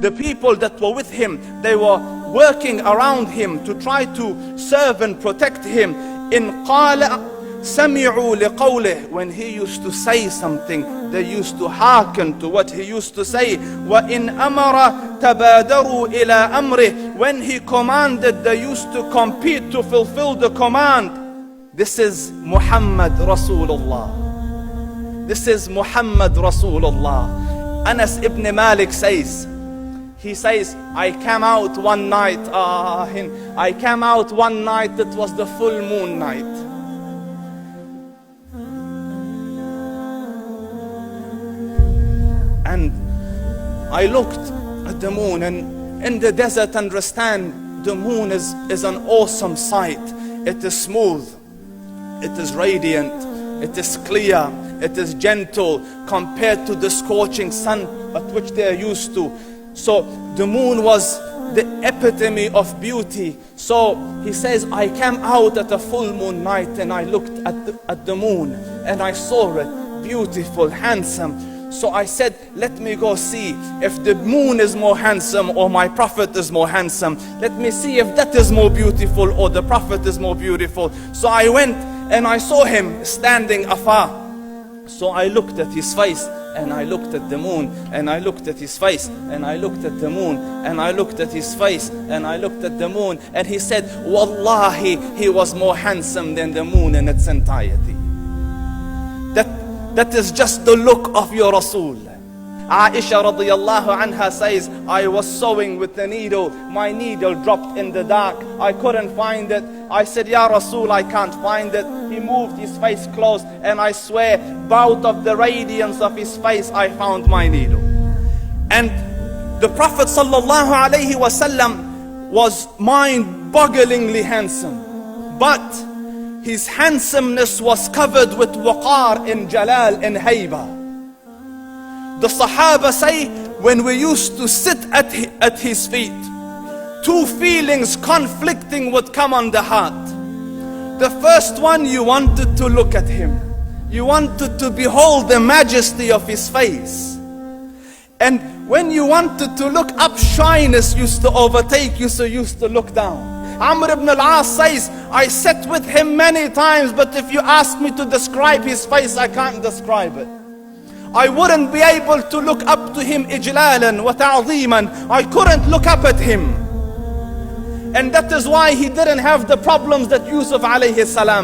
The people that were with him, they were working around him to try to serve and protect him. In qala sami'u liqawlih, when he used to say something, they used to hearken to what he used to say. Wa in amara tabadaru ila amrih, when he commanded, they used to compete to fulfill the command. This is Muhammad Rasulullah. This is Muhammad Rasulullah. Anas ibn Malik says, he says, I came out one night, it was the full moon night. And I looked at the moon, and in the desert, understand, the moon is an awesome sight. It is smooth, it is radiant, it is clear, it is gentle compared to the scorching sun at which they are used to. So the moon was the epitome of beauty. So he says, I came out at a full moon night and I looked at the moon and I saw it beautiful, handsome. So I said, let me go see if the moon is more handsome or my prophet is more handsome. Let me see if that is more beautiful or the prophet is more beautiful. So I went and I saw him standing afar. So I looked at his face and I looked at the moon, and I looked at his face, and I looked at the moon, and I looked at his face, and I looked at the moon, and he said, Wallahi, he was more handsome than the moon in its entirety. That is just the look of your Rasul. Aisha radiyallahu anha says, I was sewing with the needle, my needle dropped in the dark, I couldn't find it. I said, Ya Rasul, I can't find it. He moved his face close, and I swear, out of the radiance of his face, I found my needle. And the Prophet sallallahu alaihi wasallam was mind-bogglingly handsome, but his handsomeness was covered with waqar and jalal and hayba. The Sahaba say, when we used to sit at his feet, two feelings conflicting would come on the heart. The first one, you wanted to look at him. You wanted to behold the majesty of his face. And when you wanted to look up, shyness used to overtake you, so you used to look down. Amr ibn al-As says, I sat with him many times, but if you ask me to describe his face, I can't describe it. I wouldn't be able to look up to him ijlalan wa ta'zeeman. I couldn't look up at him. And that is why he didn't have the problems that Yusuf alayhi salam had.